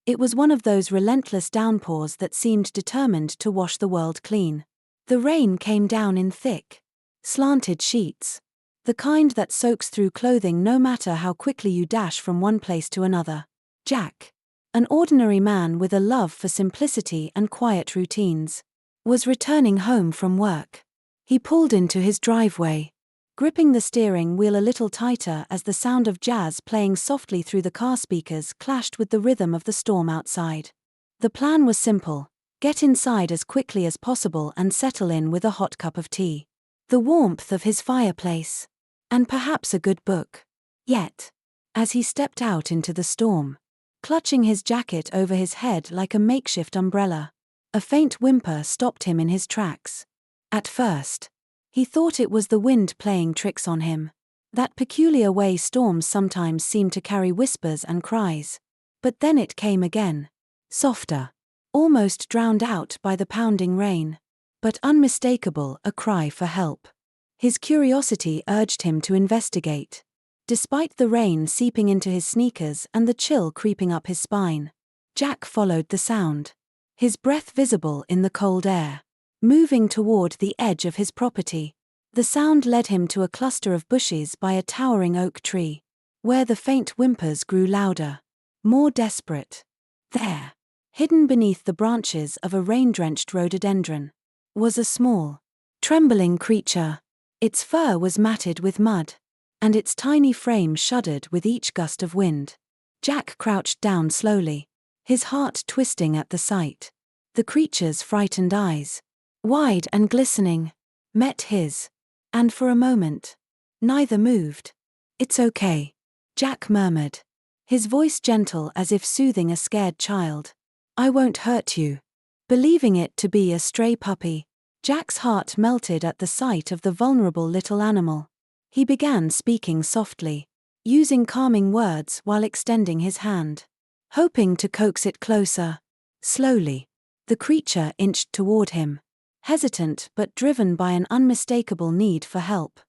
It was one of those relentless downpours that seemed determined to wash the world clean. The rain came down in thick, slanted sheets. The kind that soaks through clothing no matter how quickly you dash from one place to another. Jack, an ordinary man with a love for simplicity and quiet routines, was returning home from work. He pulled into his driveway, gripping the steering wheel a little tighter as the sound of jazz playing softly through the car speakers clashed with the rhythm of the storm outside. The plan was simple: get inside as quickly as possible and settle in with a hot cup of tea, the warmth of his fireplace, and perhaps a good book. Yet, as he stepped out into the storm, clutching his jacket over his head like a makeshift umbrella, a faint whimper stopped him in his tracks. At first, he thought it was the wind playing tricks on him, that peculiar way storms sometimes seem to carry whispers and cries. But then it came again, softer, almost drowned out by the pounding rain, but unmistakable, a cry for help. His curiosity urged him to investigate. Despite the rain seeping into his sneakers and the chill creeping up his spine, Jack followed the sound, his breath visible in the cold air. Moving toward the edge of his property, the sound led him to a cluster of bushes by a towering oak tree, where the faint whimpers grew louder, more desperate. There, hidden beneath the branches of a rain-drenched rhododendron, was a small, trembling creature. Its fur was matted with mud, and its tiny frame shuddered with each gust of wind. Jack crouched down slowly, his heart twisting at the sight. The creature's frightened eyes, wide and glistening, met his, and for a moment, neither moved. "It's okay," Jack murmured, his voice gentle as if soothing a scared child. "I won't hurt you." Believing it to be a stray puppy, Jack's heart melted at the sight of the vulnerable little animal. He began speaking softly, using calming words while extending his hand, hoping to coax it closer. Slowly, the creature inched toward him, hesitant but driven by an unmistakable need for help.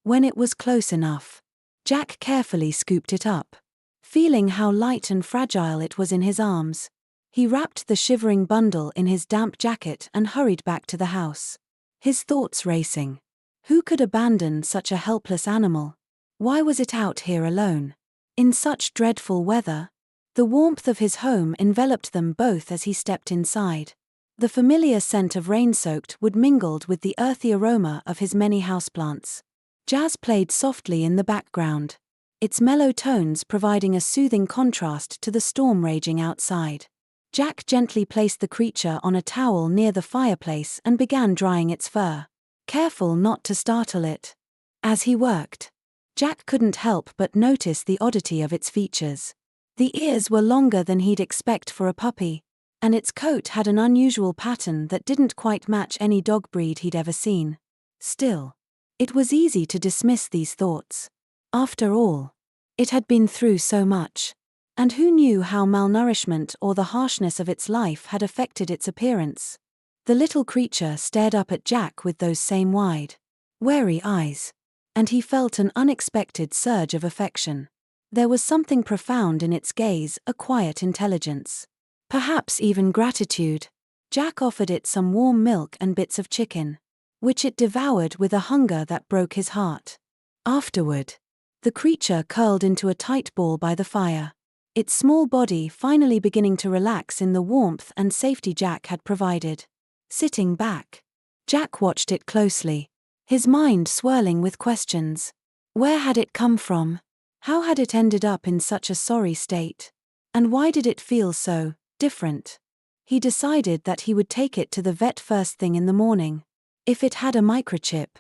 When it was close enough, Jack carefully scooped it up. Feeling how light and fragile it was in his arms, he wrapped the shivering bundle in his damp jacket and hurried back to the house, his thoughts racing. Who could abandon such a helpless animal? Why was it out here alone, in such dreadful weather? The warmth of his home enveloped them both as he stepped inside. The familiar scent of rain-soaked wood mingled with the earthy aroma of his many houseplants. Jazz played softly in the background, its mellow tones providing a soothing contrast to the storm raging outside. Jack gently placed the creature on a towel near the fireplace and began drying its fur, careful not to startle it. As he worked, Jack couldn't help but notice the oddity of its features. The ears were longer than he'd expect for a puppy, and its coat had an unusual pattern that didn't quite match any dog breed he'd ever seen. Still, it was easy to dismiss these thoughts. After all, it had been through so much, and who knew how malnourishment or the harshness of its life had affected its appearance? The little creature stared up at Jack with those same wide, wary eyes, and he felt an unexpected surge of affection. There was something profound in its gaze, a quiet intelligence. Perhaps even gratitude. Jack offered it some warm milk and bits of chicken, which it devoured with a hunger that broke his heart. Afterward, the creature curled into a tight ball by the fire, its small body finally beginning to relax in the warmth and safety Jack had provided. Sitting back, Jack watched it closely, his mind swirling with questions. Where had it come from? How had it ended up in such a sorry state? And why did it feel so different? He decided that he would take it to the vet first thing in the morning. If it had a microchip,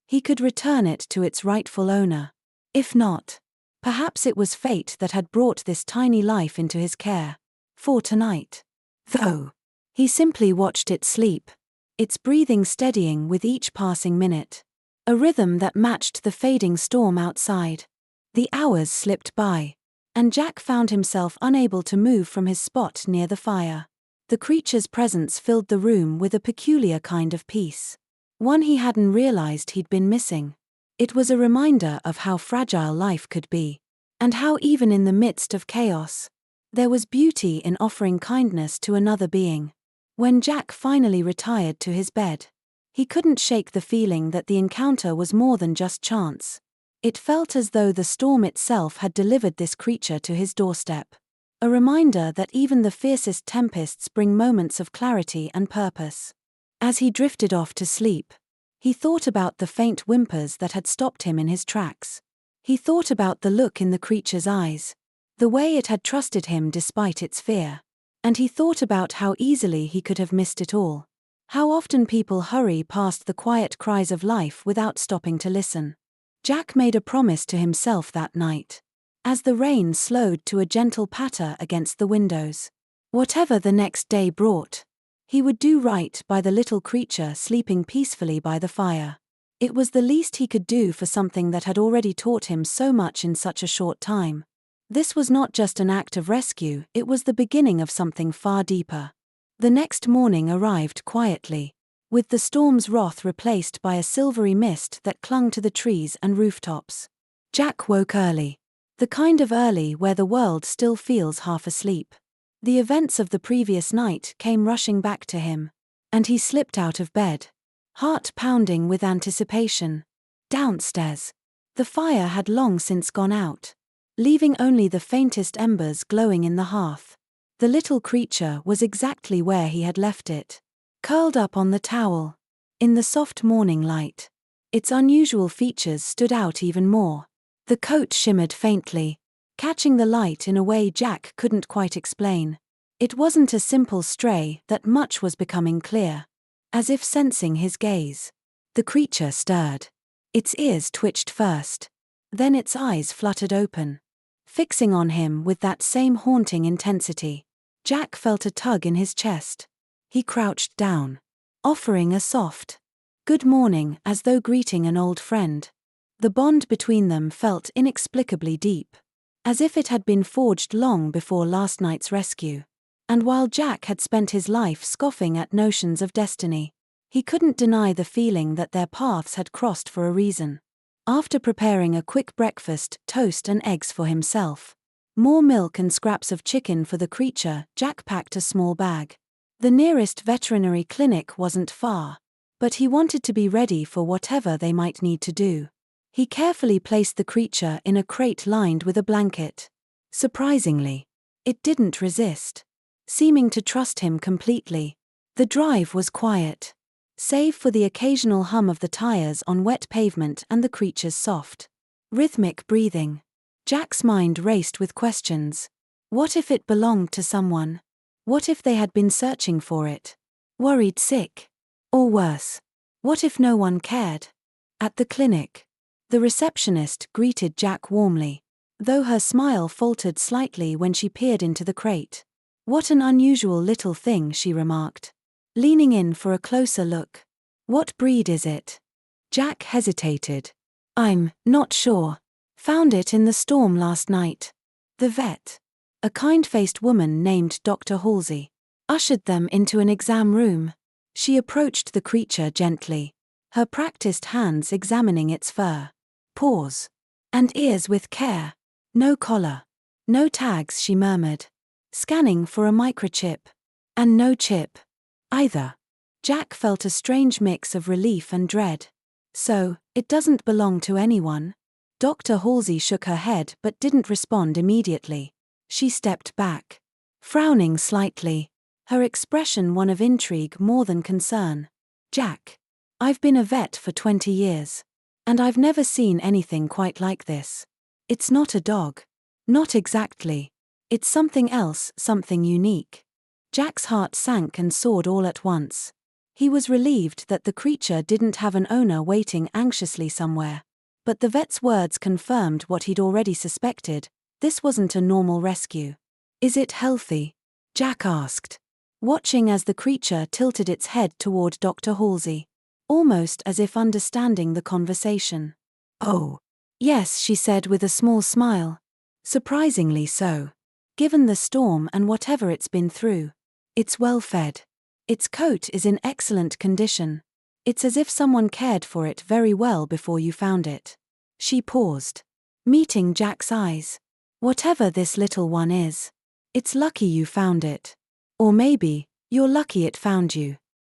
he could return it to its rightful owner. If not, perhaps it was fate that had brought this tiny life into his care. For tonight, though, he simply watched it sleep, its breathing steadying with each passing minute, a rhythm that matched the fading storm outside. The hours slipped by, and Jack found himself unable to move from his spot near the fire. The creature's presence filled the room with a peculiar kind of peace, one he hadn't realized he'd been missing. It was a reminder of how fragile life could be, and how even in the midst of chaos, There was beauty in offering kindness to another being. When Jack finally retired to his bed, he couldn't shake the feeling that the encounter was more than just chance. It felt as though the storm itself had delivered this creature to his doorstep. A reminder that even the fiercest tempests bring moments of clarity and purpose. As he drifted off to sleep, he thought about the faint whimpers that had stopped him in his tracks. He thought about the look in the creature's eyes, the way it had trusted him despite its fear. And he thought about how easily he could have missed it all. How often people hurry past the quiet cries of life without stopping to listen. Jack made a promise to himself that night, as the rain slowed to a gentle patter against the windows. Whatever the next day brought, he would do right by the little creature sleeping peacefully by the fire. It was the least he could do for something that had already taught him so much in such a short time. This was not just an act of rescue, it was the beginning of something far deeper. The next morning arrived quietly, with the storm's wrath replaced by a silvery mist that clung to the trees and rooftops. Jack woke early. The kind of early where the world still feels half asleep. The events of the previous night came rushing back to him, and he slipped out of bed, heart pounding with anticipation. Downstairs, the fire had long since gone out, leaving only the faintest embers glowing in the hearth. The little creature was exactly where he had left it, curled up on the towel, in the soft morning light. Its unusual features stood out even more. The coat shimmered faintly, catching the light in a way Jack couldn't quite explain. It wasn't a simple stray, that much was becoming clear. As if sensing his gaze, the creature stirred. Its ears twitched first, then its eyes fluttered open, fixing on him with that same haunting intensity. Jack felt a tug in his chest. He crouched down, offering a soft good morning as though greeting an old friend. The bond between them felt inexplicably deep, as if it had been forged long before last night's rescue. And while Jack had spent his life scoffing at notions of destiny, he couldn't deny the feeling that their paths had crossed for a reason. After preparing a quick breakfast, toast and eggs for himself, more milk and scraps of chicken for the creature, Jack packed a small bag. The nearest veterinary clinic wasn't far, but he wanted to be ready for whatever they might need to do. He carefully placed the creature in a crate lined with a blanket. Surprisingly, it didn't resist, seeming to trust him completely. The drive was quiet, save for the occasional hum of the tires on wet pavement and the creature's soft, rhythmic breathing. Jack's mind raced with questions. What if it belonged to someone? What if they had been searching for it? Worried sick? Or worse, what if no one cared? At the clinic, the receptionist greeted Jack warmly, though her smile faltered slightly when she peered into the crate. What an unusual little thing, she remarked, leaning in for a closer look. What breed is it? Jack hesitated. I'm not sure. Found it in the storm last night. The vet, a kind-faced woman named Dr. Halsey, ushered them into an exam room. She approached the creature gently, her practiced hands examining its fur, paws, and ears with care. No collar, no tags, she murmured, scanning for a microchip. And no chip, either. Jack felt a strange mix of relief and dread. So, it doesn't belong to anyone? Dr. Halsey shook her head but didn't respond immediately. She stepped back, frowning slightly, her expression one of intrigue more than concern. Jack, I've been a vet for 20 years. And I've never seen anything quite like this. It's not a dog. Not exactly. It's something else, something unique. Jack's heart sank and soared all at once. He was relieved that the creature didn't have an owner waiting anxiously somewhere. But the vet's words confirmed what he'd already suspected. This wasn't a normal rescue. Is it healthy? Jack asked, watching as the creature tilted its head toward Dr. Halsey, almost as if understanding the conversation. Oh, yes, she said with a small smile. Surprisingly so. Given the storm and whatever it's been through. It's well fed. Its coat is in excellent condition. It's as if someone cared for it very well before you found it. She paused, meeting Jack's eyes. Whatever this little one is, It's lucky you found it. Or maybe, you're lucky it found you.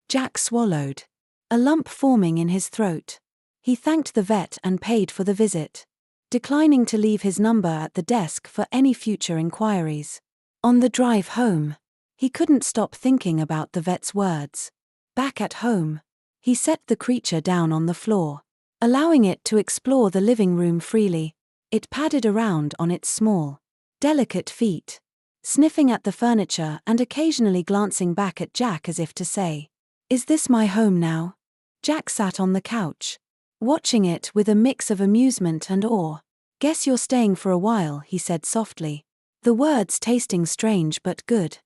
Jack swallowed, a lump forming in his throat. He thanked the vet and paid for the visit, declining to leave his number at the desk for any future inquiries. On the drive home, he couldn't stop thinking about the vet's words. Back at home, he set the creature down on the floor, allowing it to explore the living room freely. It padded around on its small, delicate feet, sniffing at the furniture and occasionally glancing back at Jack as if to say, "Is this my home now?" Jack sat on the couch, watching it with a mix of amusement and awe. "Guess you're staying for a while," he said softly, the words tasting strange but good.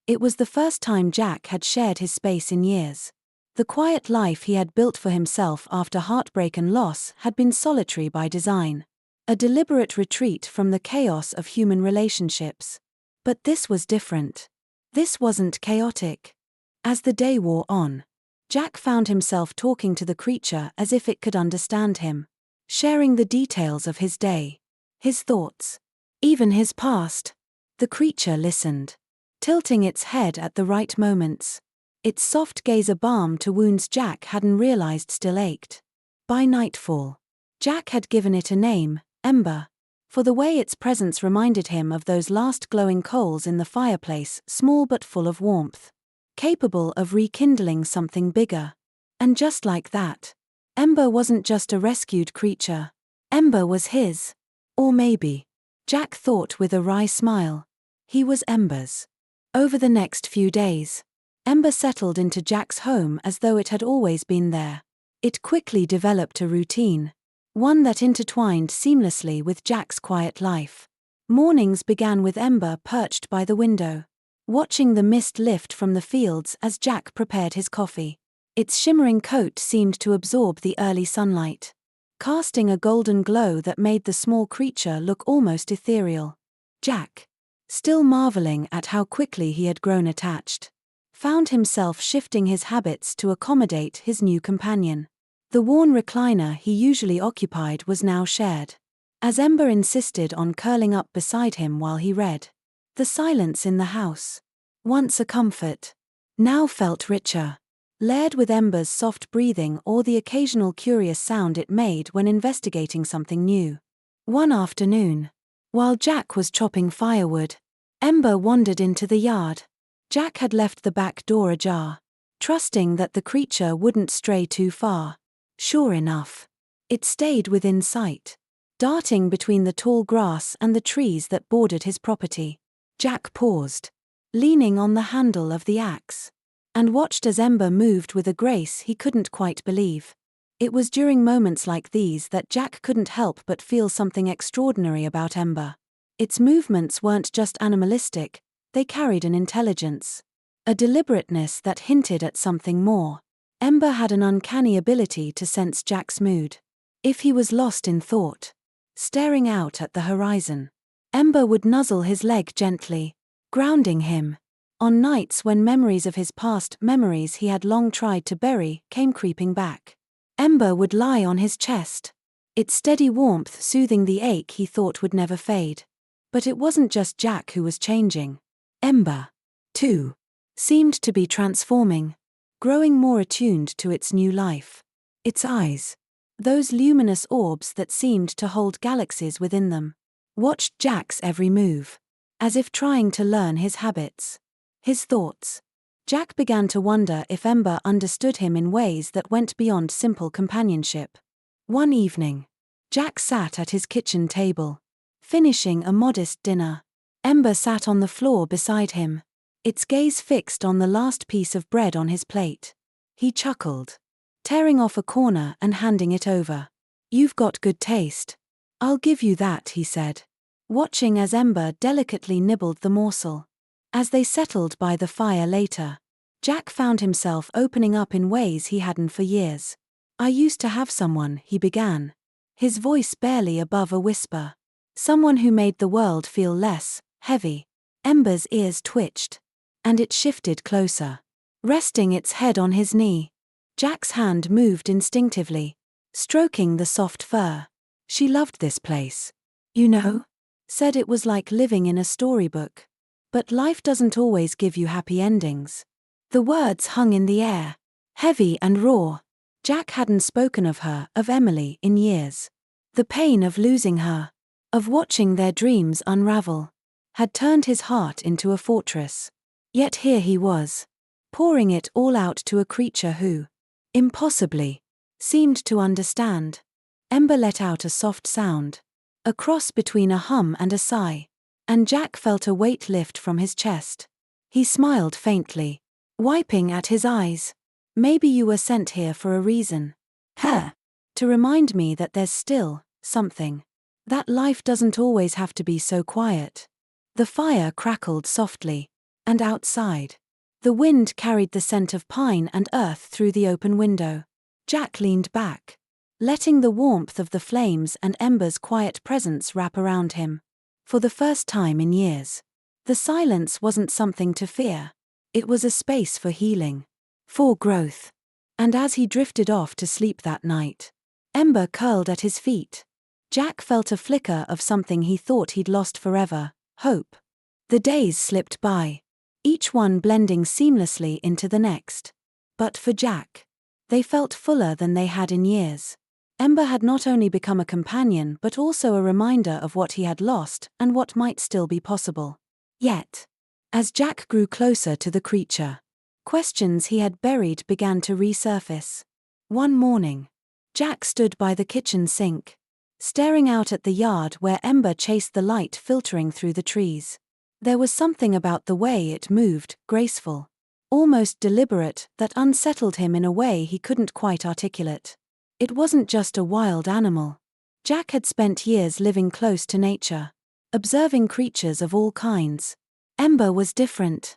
It was the first time Jack had shared his space in years. The quiet life he had built for himself after heartbreak and loss had been solitary by design, a deliberate retreat from the chaos of human relationships. But this was different. This wasn't chaotic. As the day wore on, Jack found himself talking to the creature as if it could understand him, sharing the details of his day, his thoughts, even his past. The creature listened, tilting its head at the right moments, its soft gaze a balm to wounds Jack hadn't realized still ached. By nightfall, Jack had given it a name, Ember, for the way its presence reminded him of those last glowing coals in the fireplace, small but full of warmth, capable of rekindling something bigger. And just like that, Ember wasn't just a rescued creature. Ember was his. Or maybe, Jack thought with a wry smile, he was Ember's. Over the next few days, Ember settled into Jack's home as though it had always been there. It quickly developed a routine, one that intertwined seamlessly with Jack's quiet life. Mornings began with Ember perched by the window, watching the mist lift from the fields as Jack prepared his coffee. Its shimmering coat seemed to absorb the early sunlight, casting a golden glow that made the small creature look almost ethereal. Jack, still marveling at how quickly he had grown attached, found himself shifting his habits to accommodate his new companion. The worn recliner he usually occupied was now shared, as Ember insisted on curling up beside him while he read. The silence in the house, once a comfort, now felt richer, layered with Ember's soft breathing or the occasional curious sound it made when investigating something new. One afternoon, while Jack was chopping firewood, Ember wandered into the yard. Jack had left the back door ajar, trusting that the creature wouldn't stray too far. Sure enough, it stayed within sight, darting between the tall grass and the trees that bordered his property. Jack paused, leaning on the handle of the axe, and watched as Ember moved with a grace he couldn't quite believe. It was during moments like these that Jack couldn't help but feel something extraordinary about Ember. Its movements weren't just animalistic, they carried an intelligence, a deliberateness that hinted at something more. Ember had an uncanny ability to sense Jack's mood. If he was lost in thought, staring out at the horizon, Ember would nuzzle his leg gently, grounding him. On nights when memories of his past, memories he had long tried to bury, came creeping back, Ember would lie on his chest, its steady warmth soothing the ache he thought would never fade. But it wasn't just Jack who was changing. Ember, too, seemed to be transforming, growing more attuned to its new life. Its eyes, those luminous orbs that seemed to hold galaxies within them, watched Jack's every move, as if trying to learn his habits, his thoughts. Jack began to wonder if Ember understood him in ways that went beyond simple companionship. One evening, Jack sat at his kitchen table, finishing a modest dinner. Ember sat on the floor beside him, its gaze fixed on the last piece of bread on his plate. He chuckled, tearing off a corner and handing it over. "You've got good taste. I'll give you that," he said, watching as Ember delicately nibbled the morsel. As they settled by the fire later, Jack found himself opening up in ways he hadn't for years. "I used to have someone," he began, his voice barely above a whisper. "Someone who made the world feel less heavy." Ember's ears twitched, and it shifted closer, resting its head on his knee. Jack's hand moved instinctively, stroking the soft fur. "She loved this place. You know?" Said it was like living in a storybook. But life doesn't always give you happy endings. The words hung in the air, heavy and raw. Jack hadn't spoken of her, of Emily, in years. The pain of losing her, of watching their dreams unravel, had turned his heart into a fortress. Yet here he was, pouring it all out to a creature who, impossibly, seemed to understand. Ember let out a soft sound, a cross between a hum and a sigh, and Jack felt a weight lift from his chest. He smiled faintly, wiping at his eyes. Maybe you were sent here for a reason. Huh. To remind me that there's still something. That life doesn't always have to be so quiet. The fire crackled softly, and outside, the wind carried the scent of pine and earth through the open window. Jack leaned back, letting the warmth of the flames and Ember's quiet presence wrap around him. For the first time in years, the silence wasn't something to fear. It was a space for healing, for growth. And as he drifted off to sleep that night, Ember curled at his feet. Jack felt a flicker of something he thought he'd lost forever, hope. The days slipped by, each one blending seamlessly into the next. But for Jack, they felt fuller than they had in years. Ember had not only become a companion but also a reminder of what he had lost and what might still be possible. Yet, as Jack grew closer to the creature, questions he had buried began to resurface. One morning, Jack stood by the kitchen sink, staring out at the yard where Ember chased the light filtering through the trees. There was something about the way it moved, graceful, almost deliberate, that unsettled him in a way he couldn't quite articulate. It wasn't just a wild animal. Jack had spent years living close to nature, observing creatures of all kinds. Ember was different.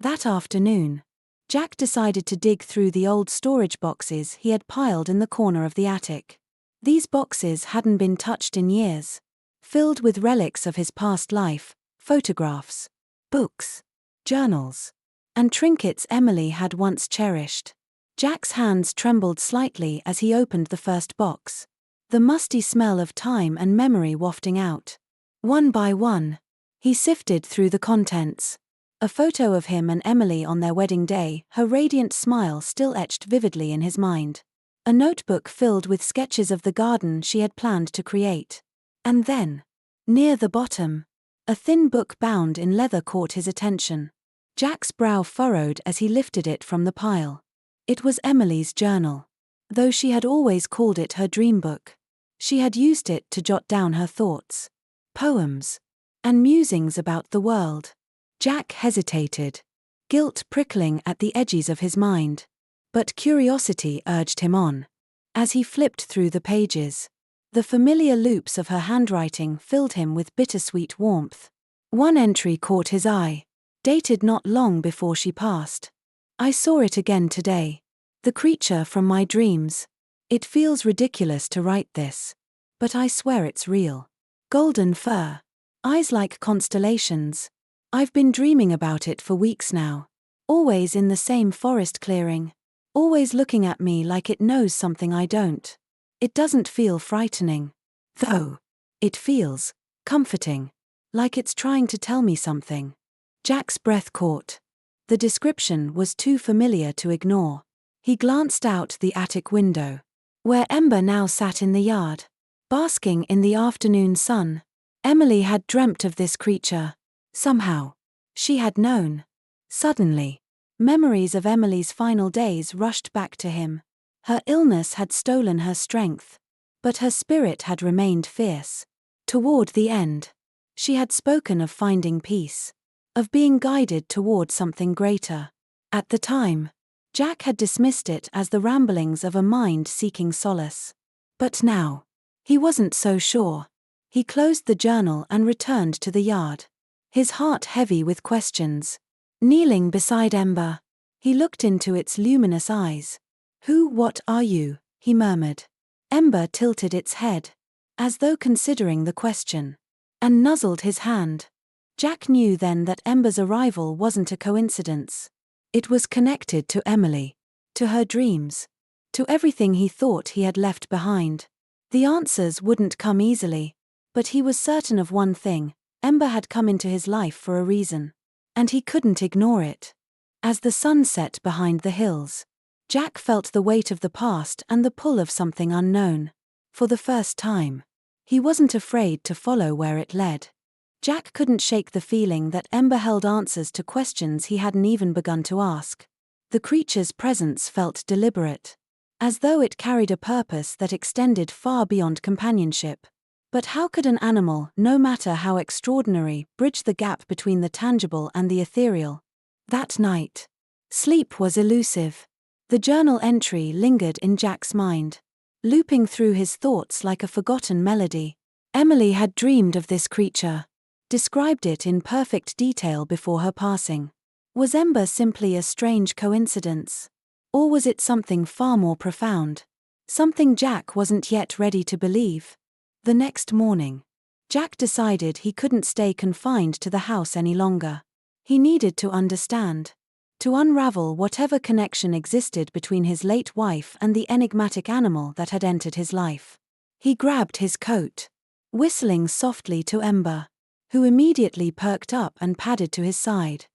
That afternoon, Jack decided to dig through the old storage boxes he had piled in the corner of the attic. These boxes hadn't been touched in years, filled with relics of his past life, photographs, books, journals, and trinkets Emily had once cherished. Jack's hands trembled slightly as he opened the first box, the musty smell of time and memory wafting out. One by one, he sifted through the contents. A photo of him and Emily on their wedding day, her radiant smile still etched vividly in his mind. A notebook filled with sketches of the garden she had planned to create. And then, near the bottom, a thin book bound in leather caught his attention. Jack's brow furrowed as he lifted it from the pile. It was Emily's journal. Though she had always called it her dream book, she had used it to jot down her thoughts, poems, and musings about the world. Jack hesitated, guilt prickling at the edges of his mind. But curiosity urged him on. As he flipped through the pages, the familiar loops of her handwriting filled him with bittersweet warmth. One entry caught his eye, dated not long before she passed. I saw it again today. The creature from my dreams. It feels ridiculous to write this, but I swear it's real. Golden fur, eyes like constellations. I've been dreaming about it for weeks now. Always in the same forest clearing. Always looking at me like it knows something I don't. It doesn't feel frightening, though. It feels comforting, like it's trying to tell me something. Jack's breath caught. The description was too familiar to ignore. He glanced out the attic window, where Ember now sat in the yard, basking in the afternoon sun. Emily had dreamt of this creature. Somehow, she had known. Suddenly, memories of Emily's final days rushed back to him. Her illness had stolen her strength, but her spirit had remained fierce. Toward the end, she had spoken of finding peace, of being guided toward something greater. At the time, Jack had dismissed it as the ramblings of a mind seeking solace. But now, he wasn't so sure. He closed the journal and returned to the yard, his heart heavy with questions. Kneeling beside Ember, he looked into its luminous eyes. What are you?" he murmured. Ember tilted its head, as though considering the question, and nuzzled his hand. Jack knew then that Ember's arrival wasn't a coincidence. It was connected to Emily, to her dreams, to everything he thought he had left behind. The answers wouldn't come easily, but he was certain of one thing: Ember had come into his life for a reason. and he couldn't ignore it. As the sun set behind the hills, Jack felt the weight of the past and the pull of something unknown. For the first time, he wasn't afraid to follow where it led. Jack couldn't shake the feeling that Ember held answers to questions he hadn't even begun to ask. The creature's presence felt deliberate, as though it carried a purpose that extended far beyond companionship. But how could an animal, no matter how extraordinary, bridge the gap between the tangible and the ethereal? That night, sleep was elusive. The journal entry lingered in Jack's mind, looping through his thoughts like a forgotten melody. Emily had dreamed of this creature, described it in perfect detail before her passing. Was Ember simply a strange coincidence? Or was it something far more profound? Something Jack wasn't yet ready to believe. The next morning, Jack decided he couldn't stay confined to the house any longer. He needed to understand, to unravel whatever connection existed between his late wife and the enigmatic animal that had entered his life. He grabbed his coat, whistling softly to Ember, who immediately perked up and padded to his side.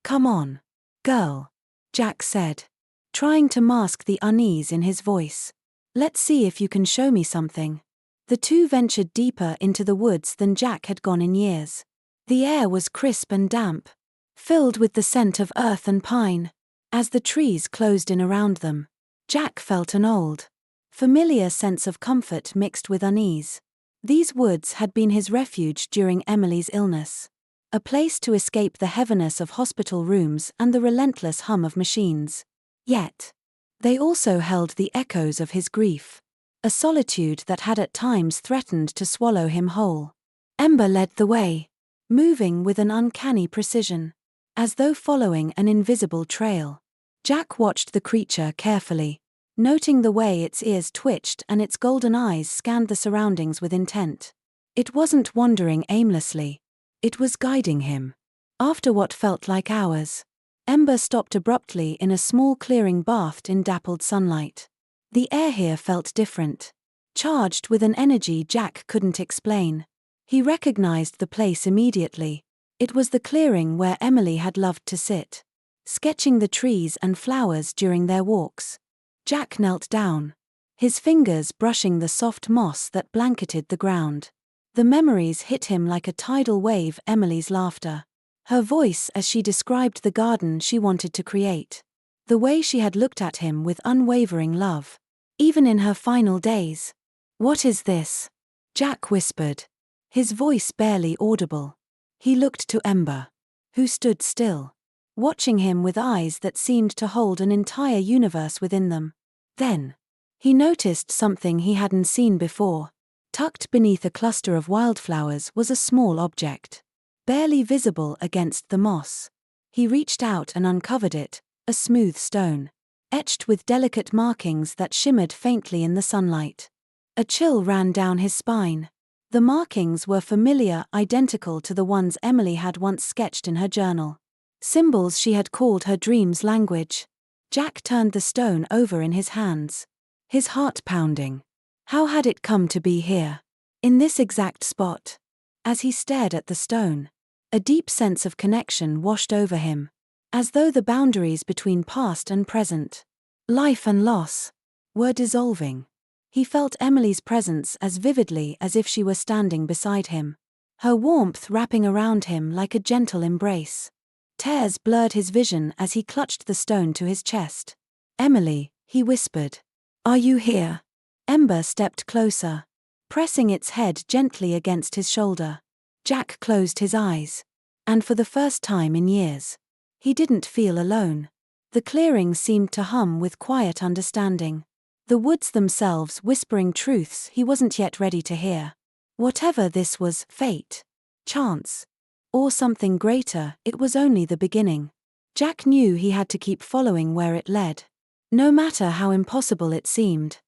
"Come on, girl," Jack said, trying to mask the unease in his voice. "Let's see if you can show me something." The two ventured deeper into the woods than Jack had gone in years. The air was crisp and damp, filled with the scent of earth and pine. As the trees closed in around them, Jack felt an old, familiar sense of comfort mixed with unease. These woods had been his refuge during Emily's illness, a place to escape the heaviness of hospital rooms and the relentless hum of machines. Yet, they also held the echoes of his grief, a solitude that had at times threatened to swallow him whole. Ember led the way, moving with an uncanny precision, as though following an invisible trail. Jack watched the creature carefully, noting the way its ears twitched and its golden eyes scanned the surroundings with intent. It wasn't wandering aimlessly, it was guiding him. After what felt like hours, Ember stopped abruptly in a small clearing bathed in dappled sunlight. The air here felt different, charged with an energy Jack couldn't explain. He recognized the place immediately. It was the clearing where Emily had loved to sit, sketching the trees and flowers during their walks. Jack knelt down, his fingers brushing the soft moss that blanketed the ground. The memories hit him like a tidal wave. Emily's laughter, her voice as she described the garden she wanted to create, the way she had looked at him with unwavering love, even in her final days. "What is this?" Jack whispered, his voice barely audible. He looked to Ember, who stood still, watching him with eyes that seemed to hold an entire universe within them. Then, he noticed something he hadn't seen before. Tucked beneath a cluster of wildflowers was a small object, barely visible against the moss. He reached out and uncovered it, a smooth stone, etched with delicate markings that shimmered faintly in the sunlight. A chill ran down his spine. The markings were familiar, identical to the ones Emily had once sketched in her journal. Symbols she had called her dream's language. Jack turned the stone over in his hands, his heart pounding. How had it come to be here, in this exact spot? As he stared at the stone, a deep sense of connection washed over him, as though the boundaries between past and present, life and loss, were dissolving. He felt Emily's presence as vividly as if she were standing beside him, her warmth wrapping around him like a gentle embrace. Tears blurred his vision as he clutched the stone to his chest. "Emily," he whispered. "Are you here?" Ember stepped closer, pressing its head gently against his shoulder. Jack closed his eyes, and for the first time in years, he didn't feel alone. The clearing seemed to hum with quiet understanding, the woods themselves whispering truths he wasn't yet ready to hear. Whatever this was, fate, chance, or something greater, it was only the beginning. Jack knew he had to keep following where it led, no matter how impossible it seemed.